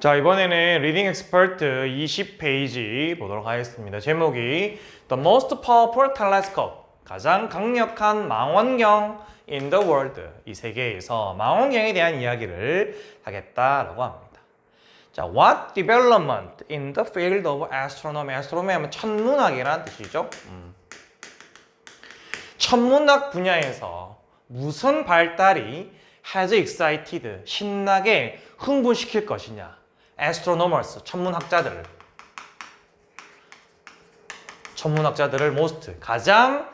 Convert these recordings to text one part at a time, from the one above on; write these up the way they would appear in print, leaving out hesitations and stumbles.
자, 이번에는 리딩 엑스퍼트 20페이지 보도록 하겠습니다. 제목이 The most powerful telescope, 가장 강력한 망원경 in the world, 이 세계에서 망원경에 대한 이야기를 하겠다라고 합니다. 자, what development in the field of astronomy, astronomy 하면 천문학이라는 뜻이죠. 천문학 분야에서 무슨 발달이 has excited, 신나게 흥분시킬 것이냐. astronomers, 천문학자들을 most, 가장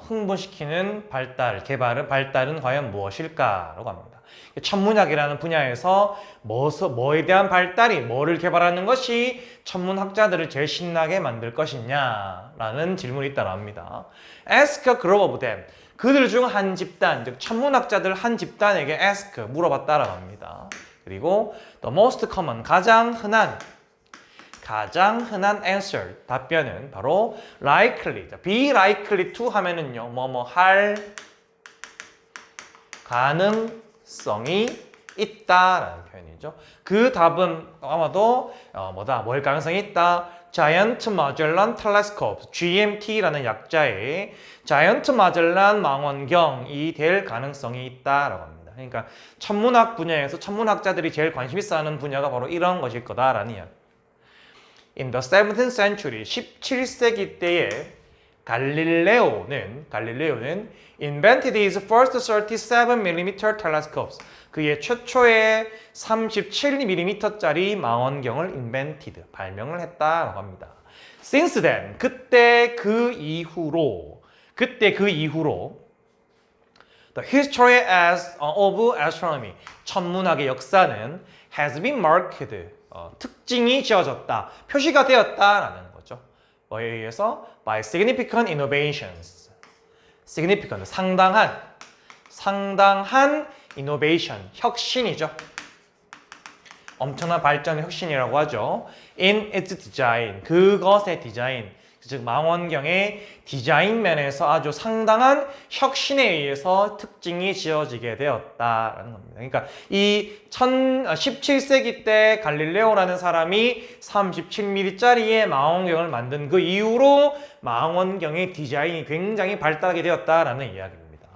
흥분시키는 발달은 과연 무엇일까라고 합니다. 천문학이라는 분야에서 뭐에 대한 발달이, 뭐를 개발하는 것이 천문학자들을 제일 신나게 만들 것이냐라는 질문이 있다고 합니다. Ask a group of them, 그들 중 한 집단, 즉 천문학자들 한 집단에게 ask, 물어봤다라고 합니다. 그리고 the most common, 가장 흔한 answer, 답변은 바로 likely, be likely to 하면은요, 할 가능성이 있다라는 표현이죠. 그 답은 아마도 뭐일 가능성이 있다? Giant Magellan Telescope, GMT라는 약자의 Giant Magellan 망원경이 될 가능성이 있다라고 합니다. 그러니까 천문학 분야에서 천문학자들이 제일 관심 있어 하는 분야가 바로 이런 것일 거다라는 이야기. In the 17th century, 17세기 때에 갈릴레오는 invented his first 37mm telescopes. 그의 최초의 37mm짜리 망원경을 invented, 발명을 했다라고 합니다. Since then, 그때 그 이후로 The history of astronomy, 천문학의 역사는 has been marked, 특징이 지어졌다, 표시가 되었다라는 거죠. 뭐에 의해서? By significant innovations. significant, 상당한 innovation, 혁신이죠. 엄청난 발전의 혁신이라고 하죠. In its design, 그것의 디자인, 즉 망원경의 디자인 면에서 아주 상당한 혁신에 의해서 특징이 지어지게 되었다라는 겁니다. 그러니까 이 17세기 때 갈릴레오라는 사람이 37mm짜리의 망원경을 만든 그 이후로 망원경의 디자인이 굉장히 발달하게 되었다라는 이야기입니다.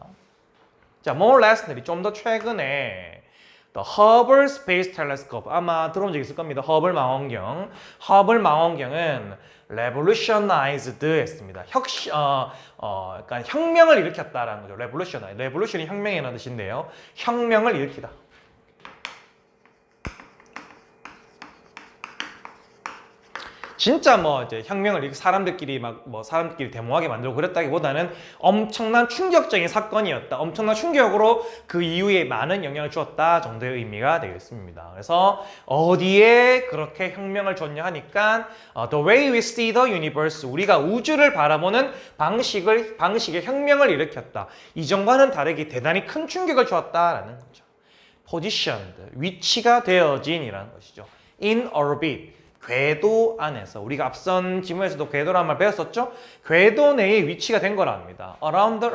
자, more recently, 좀 더 최근에 The Hubble Space Telescope, 아마 들어본 적 있을 겁니다. 허블 망원경은 revolutionized 했습니다. 그러니까 혁명을 일으켰다라는 거죠. revolution이 혁명이라는 뜻인데요. 혁명을 일으키다. 진짜 이제 혁명을 사람들끼리 대모하게 만들고 그랬다기보다는 엄청난 충격적인 사건이었다. 엄청난 충격으로 그 이후에 많은 영향을 주었다 정도의 의미가 되겠습니다. 그래서 어디에 그렇게 혁명을 줬냐 하니까 the way we see the universe, 우리가 우주를 바라보는 방식의 혁명을 일으켰다. 이전과는 다르게 대단히 큰 충격을 주었다라는 거죠. positioned, 위치가 되어진이라는 것이죠. in orbit, 궤도 안에서, 우리가 앞선 지문에서도 궤도라는 말 배웠었죠? 궤도 내에 위치가 된 거랍니다. around the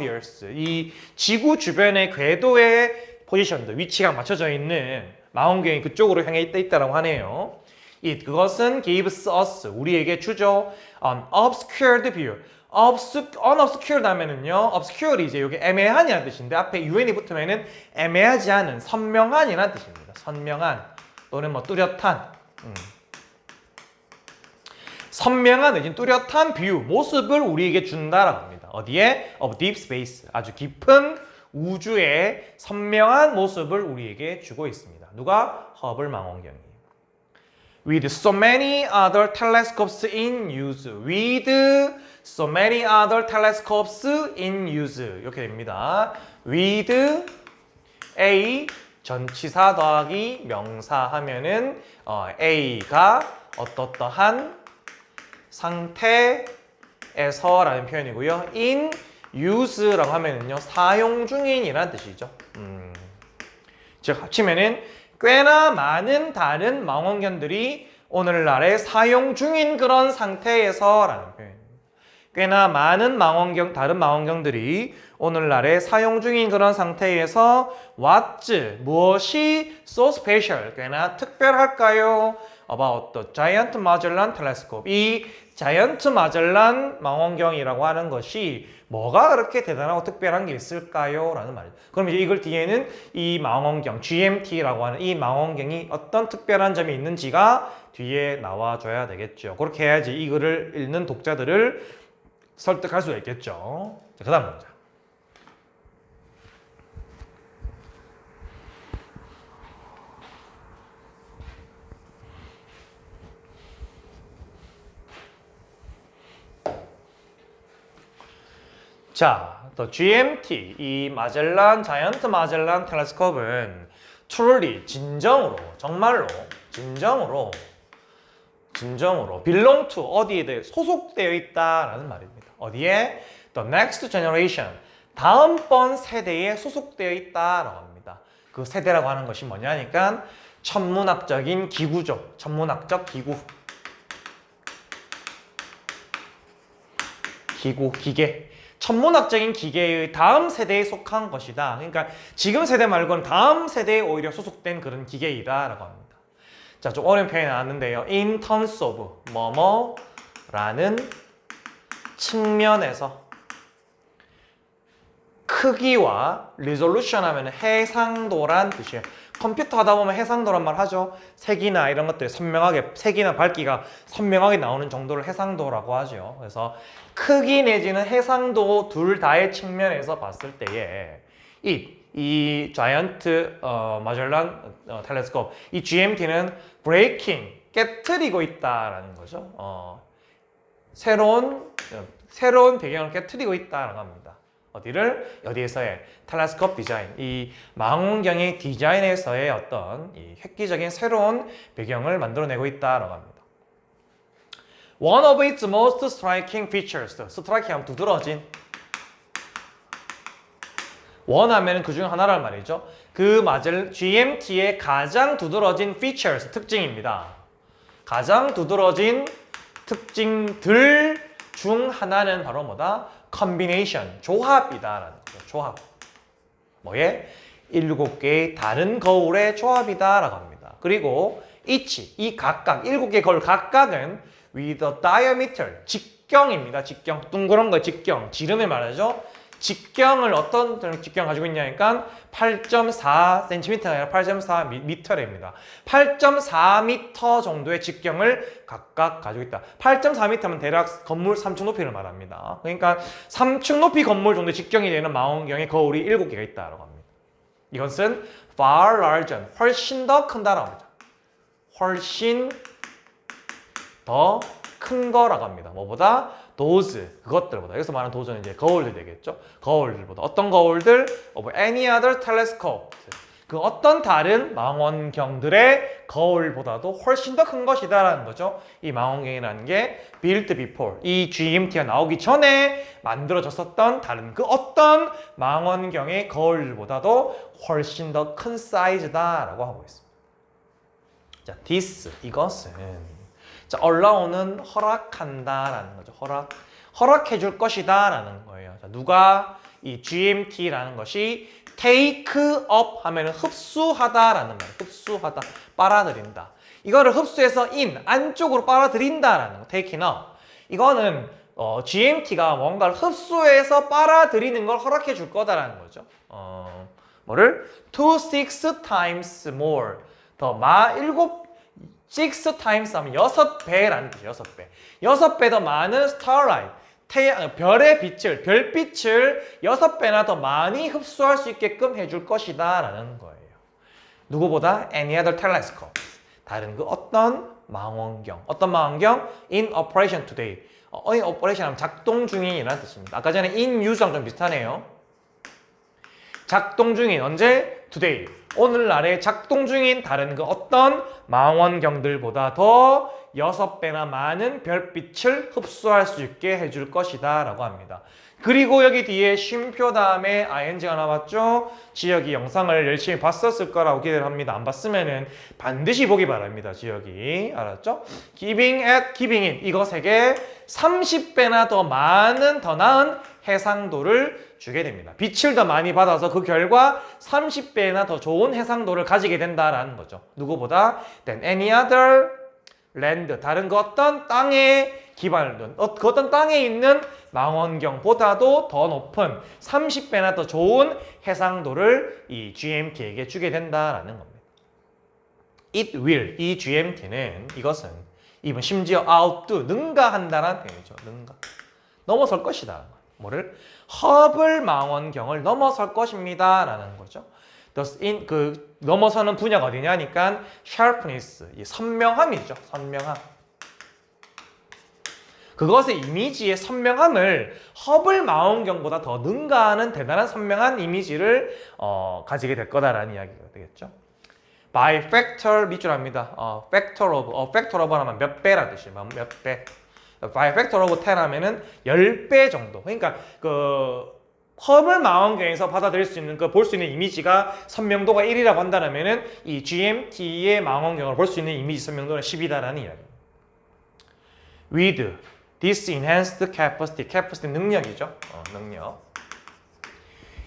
earth, 이 지구 주변의 궤도에 positioned, 위치가 맞춰져 있는 망원경이 그쪽으로 향해 있다라고 하네요. 그것은 gives us, 우리에게 주죠. an obscured view. unobscured 하면은요, obscure 이제 여기 애매한이라는 뜻인데 앞에 un이 붙으면은 애매하지 않은, 선명한이라는 뜻입니다. 선명한 또는 뚜렷한. 선명한 내지는 뚜렷한 뷰, 모습을 우리에게 준다라고 합니다. 어디에? of deep space, 아주 깊은 우주의 선명한 모습을 우리에게 주고 있습니다. 누가? 허블 망원경이. With so many other telescopes in use. With so many other telescopes in use. 이렇게 됩니다. With A 전치사 더하기 명사 하면은 A가 어떠한 상태에서라는 표현이고요. in use라고 하면은요, 사용 중인이라는 뜻이죠. 즉 합치면은 꽤나 많은 다른 망원경들이 오늘날에 사용 중인 그런 상태에서라는 표현입니다. 꽤나 많은 다른 망원경들이 오늘날에 사용 중인 그런 상태에서 what, 무엇이 so special, 꽤나 특별할까요? About the Giant Magellan Telescope. 이 자이언트 마젤란 망원경이라고 하는 것이 뭐가 그렇게 대단하고 특별한 게 있을까요? 라는 말이죠. 그럼 이제 이걸 뒤에는 이 망원경, GMT라고 하는 이 망원경이 어떤 특별한 점이 있는지가 뒤에 나와줘야 되겠죠. 그렇게 해야지 이 글을 읽는 독자들을 설득할 수가 있겠죠. 자, 그 다음 문제. 자, 더 GMT, 이 자이언트 마젤란 텔레스콥은 truly, 정말로, belong to, 어디에 대해 소속되어 있다라는 말입니다. 어디에? The next generation, 다음번 세대에 소속되어 있다라고 합니다. 그 세대라고 하는 것이 뭐냐니까 천문학적인 기구죠. 천문학적 기계. 천문학적인 기계의 다음 세대에 속한 것이다. 그러니까 지금 세대 말고는 다음 세대에 오히려 소속된 그런 기계이다라고 합니다. 자, 좀 어려운 표현이 나왔는데요. In terms of 뭐뭐라는 측면에서 크기와 리졸루션 하면 해상도란 뜻이에요. 컴퓨터 하다 보면 해상도란 말 하죠. 색이나 이런 것들이 선명하게, 색이나 밝기가 선명하게 나오는 정도를 해상도라고 하죠. 그래서 크기 내지는 해상도 둘 다의 측면에서 봤을 때에 이 자이언트 마젤란 텔레스콥, 이 GMT는 깨트리고 있다라는 거죠. 새로운 배경을 깨트리고 있다라고 합니다. 어디에서의 텔레스콥 디자인, 이 망원경의 디자인에서의 어떤 이 획기적인 새로운 배경을 만들어내고 있다라고 합니다. One of its most striking features, 스트라이킹하면 두드러진, 원하면 그 중 하나란 말이죠. GMT의 가장 두드러진 features, 특징입니다. 가장 두드러진 특징들 중 하나는 바로 뭐다? combination, 조합이다라는 거죠. 조합. 뭐에? 7개의 다른 거울의 조합이다라고 합니다. 그리고 이 각각, 7개의 거울 각각은 with a diameter, 직경입니다. 직경. 둥그런 거 직경. 지름을 말하죠. 직경을 어떤 직경 가지고 있냐니까 8.4cm가 아니라 8.4m입니다. 8.4m 정도의 직경을 각각 가지고 있다. 8.4m면 대략 건물 3층 높이를 말합니다. 그러니까 3층 높이 건물 정도의 직경이 되는 망원경의 거울이 7개가 있다고 합니다. 이것은 far larger, 훨씬 더 큰다라고 합니다. 훨씬 더 큰 거라고 합니다. 뭐보다? 그것들보다. 여기서 말하는 도즈는 이제 거울들 되겠죠. 거울들보다. 어떤 거울들? Of any other telescope. 그 어떤 다른 망원경들의 거울보다도 훨씬 더 큰 것이다라는 거죠. 이 망원경이라는 게 built before, 이 GMT가 나오기 전에 만들어졌었던 다른 그 어떤 망원경의 거울보다도 훨씬 더 큰 사이즈다라고 하고 있습니다. 자, 이것은 자, allow는 허락한다라는 거죠. 허락해 줄 것이다라는 거예요. 자, 누가 이 GMT라는 것이 take up 하면은 흡수하다라는 말이에요. 흡수하다, 빨아들인다. 이거를 흡수해서 안쪽으로 빨아들인다라는 거. taking up. 이거는 GMT가 뭔가를 흡수해서 빨아들이는 걸 허락해 줄 거다라는 거죠. 뭐를? to 6 times more. 6 times 하면 6배라는 뜻이에요. 6배. 6배 더 많은 starlight, 별빛을 6배나 더 많이 흡수할 수 있게끔 해줄 것이다 라는 거예요. 누구보다? Any other telescope. 다른 그 어떤 망원경. In operation today. in operation 하면 작동 중인이라는 뜻입니다. 아까 전에 in use랑 좀 비슷하네요. 작동 중인. 언제? today. 오늘날에 작동 중인 다른 그 어떤 망원경들보다 더 6배나 많은 별빛을 흡수할 수 있게 해줄 것이다 라고 합니다. 그리고 여기 뒤에 쉼표 다음에 ing가 나왔죠? 지역이 영상을 열심히 봤었을 거라고 기대를 합니다. 안 봤으면은 반드시 보기 바랍니다. 지역이. 알았죠? giving at, giving in. 이거 3개 30배나 더 많은, 더 나은 해상도를 주게 됩니다. 빛을 더 많이 받아서 그 결과 30배나 더 좋은 해상도를 가지게 된다라는 거죠. 누구보다 than any other land. 다른 그 어떤 땅에 기반을 둔, 그 어떤 땅에 있는 망원경보다도 더 높은 30배나 더 좋은 해상도를 이 GMT에게 주게 된다라는 겁니다. It will, 이 GMT는 이것은 이번 심지어 outdo, 능가한다라는 표현이죠. 능가. 넘어설 것이다. 뭐를? 허블 망원경을 넘어설 것입니다. 라는 거죠. 넘어서는 분야가 어디냐니까 sharpness, 이 선명함이죠. 선명함. 그것의 이미지의 선명함을 허블 망원경보다 더 능가하는 대단한 선명한 이미지를 가지게 될 거다라는 이야기가 되겠죠. By factor 밑줄 합니다. factor of 하면 몇 배라 뜻이에요. 몇 배. By factor of 10 하면은 10배 정도. 그러니까 그 허블 망원경에서 받아들일 수 있는 볼 수 있는 이미지가 선명도가 1이라고 한다면은 이 GMT의 망원경을 볼 수 있는 이미지 선명도는 10이다라는 이야기입니다. With this enhanced capacity 능력이죠. 능력.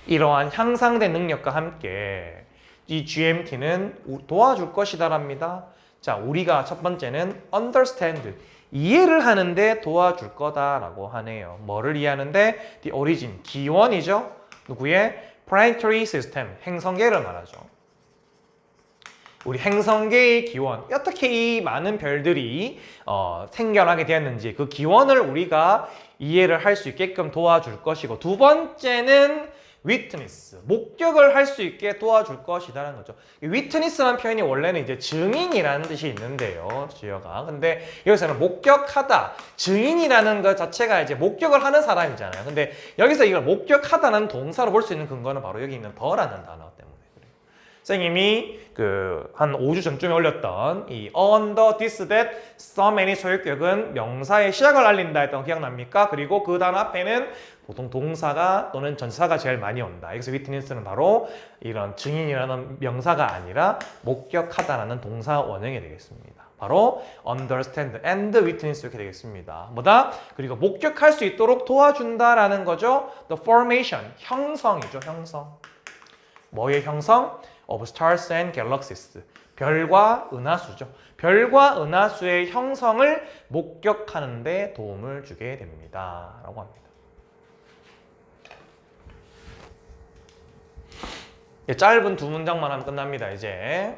이러한 향상된 능력과 함께 이 GMT는 도와줄 것이다랍니다. 자, 우리가 첫 번째는 understand, 이해를 하는데 도와줄 거다라고 하네요. 뭐를 이해하는데? The origin, 기원이죠. 누구의? planetary system, 행성계를 말하죠. 우리 행성계의 기원, 어떻게 이 많은 별들이 생겨나게 되었는지 그 기원을 우리가 이해를 할 수 있게끔 도와줄 것이고, 두 번째는 witness, 목격을 할 수 있게 도와줄 것이다라는 거죠. witness라는 표현이 원래는 이제 증인이라는 뜻이 있는데요, 주어가. 근데 여기서는 목격하다, 증인이라는 것 자체가 이제 목격을 하는 사람이잖아요. 근데 여기서 이걸 목격하다는 동사로 볼 수 있는 근거는 바로 여기 있는 더라는 단어 때문에. 선생님이 한 5주 전쯤에 올렸던 이 under this that so many 소유격은 명사의 시작을 알린다 했던 거 기억납니까? 그리고 그 단어 앞에는 보통 동사가 또는 전사가 제일 많이 온다. 여기서 witness는 바로 이런 증인이라는 명사가 아니라 목격하다라는 동사 원형이 되겠습니다. 바로 understand and witness 이렇게 되겠습니다. 뭐다? 그리고 목격할 수 있도록 도와준다라는 거죠. The formation, 형성이죠. 형성. 뭐의 형성? of stars and galaxies. 별과 은하수죠. 별과 은하수의 형성을 목격하는 데 도움을 주게 됩니다. 라고 합니다. 짧은 2문장만 하면 끝납니다. 이제.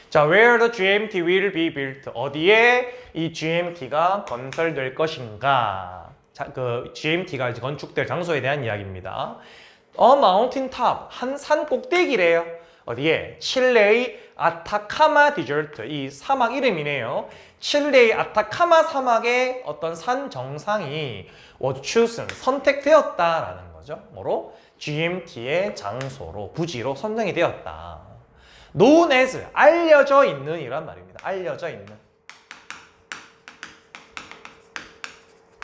자, where the GMT will be built. 어디에 이 GMT가 건설될 것인가. 자, 그 GMT가 이제 건축될 장소에 대한 이야기입니다. A mountain top. 한 산 꼭대기래요. 어디에? 칠레의 아타카마 디저트. 이 사막 이름이네요. 칠레의 아타카마 사막의 어떤 산 정상이 was chosen. 선택되었다라는 거죠. 뭐로? GMT의 장소로, 부지로 선정이 되었다. known as, 알려져 있는 이란 말입니다. 알려져 있는.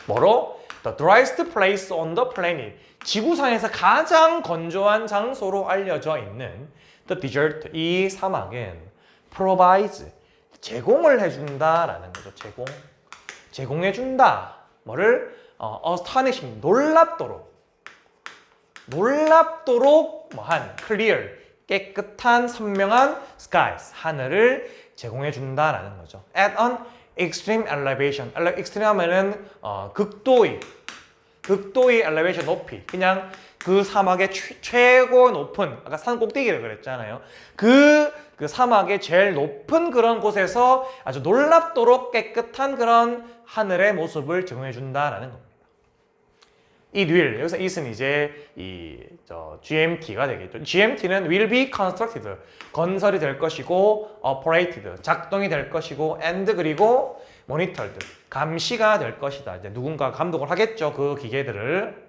뭐로? The driest place on the planet. 지구상에서 가장 건조한 장소로 알려져 있는 the desert, 이 사막은 provides, 제공을 해준다라는 거죠. 제공해준다. 뭐를? astonishing, 놀랍도록 뭐한 clear, 깨끗한 선명한 skies, 하늘을 제공해 준다라는 거죠. At an extreme elevation. extreme 하면은 극도의 elevation, 높이. 그냥 그 사막의 최고 높은, 아까 산 꼭대기를 그랬잖아요. 그 사막의 제일 높은 그런 곳에서 아주 놀랍도록 깨끗한 그런 하늘의 모습을 제공해 준다라는 겁니다. It will, 여기서 it은 이제 GMT가 되겠죠. GMT는 will be constructed, 건설이 될 것이고, operated, 작동이 될 것이고, and 그리고 monitored, 감시가 될 것이다. 이제 누군가 감독을 하겠죠. 그 기계들을.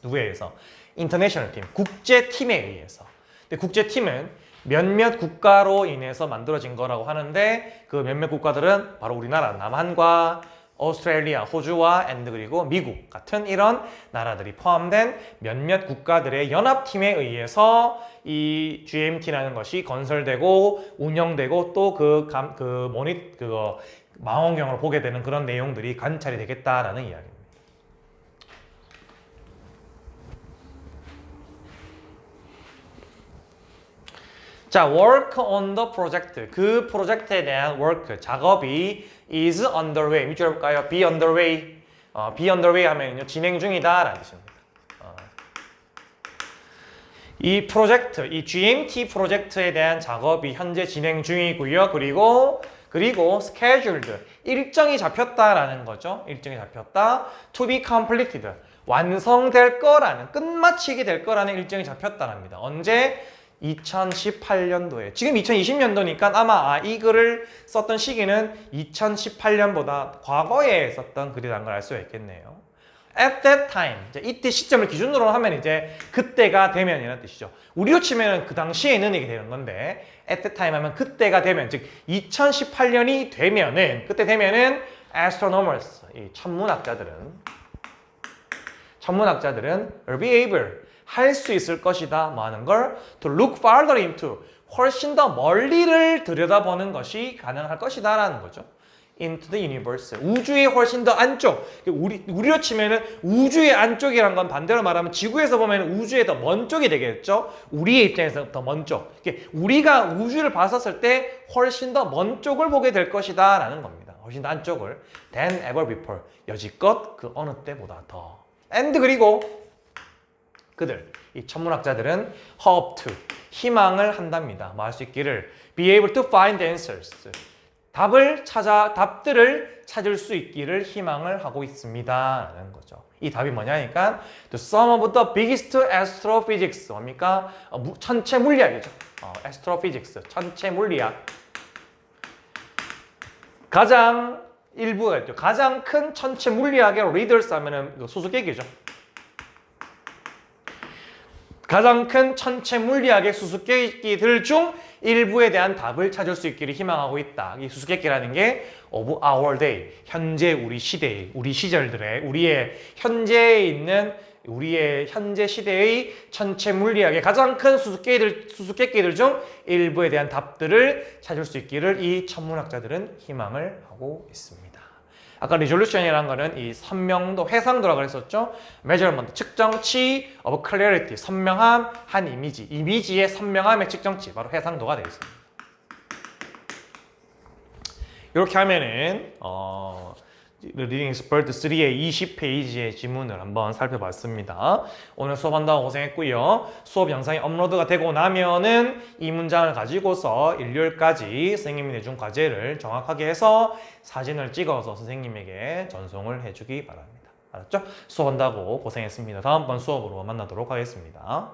누구에 의해서? 인터내셔널 팀, 국제팀에 의해서. 근데 국제팀은 몇몇 국가로 인해서 만들어진 거라고 하는데 그 몇몇 국가들은 바로 우리나라, 남한과 오스트레일리아, 호주와 앤드 그리고 미국 같은 이런 나라들이 포함된 몇몇 국가들의 연합팀에 의해서 이 GMT라는 것이 건설되고 운영되고 또 그거 망원경으로 보게 되는 그런 내용들이 관찰이 되겠다라는 이야기입니다. 자, work on the project. 그 프로젝트에 대한 work, 작업이 is underway. 밑줄 해볼까요? be underway. be underway 하면요, 진행 중이다 라는 뜻입니다. 이 프로젝트, 이 GMT 프로젝트에 대한 작업이 현재 진행 중이고요. 그리고 scheduled, 일정이 잡혔다라는 거죠. 일정이 잡혔다. to be completed, 완성될 거라는, 끝마치게 될 거라는 일정이 잡혔다랍니다. 언제? 2018년도에. 지금 2020년도니까 아마 이 글을 썼던 시기는 2018년보다 과거에 썼던 글이라는 걸 알 수가 있겠네요. At that time, 이때 시점을 기준으로 하면 이제 그때가 되면이라는 뜻이죠. 우리로 치면 그 당시에는 이게 되는 건데 at that time 하면 그때가 되면, 즉 2018년이 되면은, 그때 되면은 astronomers, 이 천문학자들은 will be able, 할 수 있을 것이다. 뭐 하는 걸? To look farther into, 훨씬 더 멀리를 들여다보는 것이 가능할 것이다 라는 거죠. Into the universe, 우주의 훨씬 더 안쪽. 우리로 치면은 우주의 안쪽이란 건 반대로 말하면 지구에서 보면 우주의 더 먼 쪽이 되겠죠. 우리의 입장에서 더 먼 쪽. 우리가 우주를 봤었을 때 훨씬 더 먼 쪽을 보게 될 것이다 라는 겁니다. 훨씬 더 안쪽을. Than ever before, 여지껏 그 어느 때보다 더. And 그리고 그들, 이 천문학자들은 hope to, 희망을 한답니다. 뭐 할 수 있기를 be able to find answers, 답들을 찾을 수 있기를 희망을 하고 있습니다 라는 거죠. 이 답이 뭐냐니까 the sum of the biggest astrophysics, 뭡니까? 천체 물리학이죠. astrophysics, 천체 물리학. 가장 일부가 있죠. 가장 큰 천체 물리학의 리더스 하면은 수수께끼죠. 가장 큰 천체 물리학의 수수께끼들 중 일부에 대한 답을 찾을 수 있기를 희망하고 있다. 이 수수께끼라는 게 of our day, 현재 우리 시대의, 우리 시절들의, 우리의 현재에 있는 우리의 현재 시대의 천체 물리학의 가장 큰 수수께끼들 중 일부에 대한 답들을 찾을 수 있기를 이 천문학자들은 희망을 하고 있습니다. 아까 resolution이라는 거는 이 선명도, 해상도라고 그랬었죠. measurement, 측정치 of clarity, 선명함, 한 이미지의 선명함의 측정치, 바로 해상도가 되겠습니다. 이렇게 하면은 리딩 익스퍼트 3의 20페이지의 지문을 한번 살펴봤습니다. 오늘 수업한다고 고생했고요. 수업 영상이 업로드가 되고 나면은 이 문장을 가지고서 일요일까지 선생님이 내준 과제를 정확하게 해서 사진을 찍어서 선생님에게 전송을 해주기 바랍니다. 알았죠? 수업한다고 고생했습니다. 다음번 수업으로 만나도록 하겠습니다.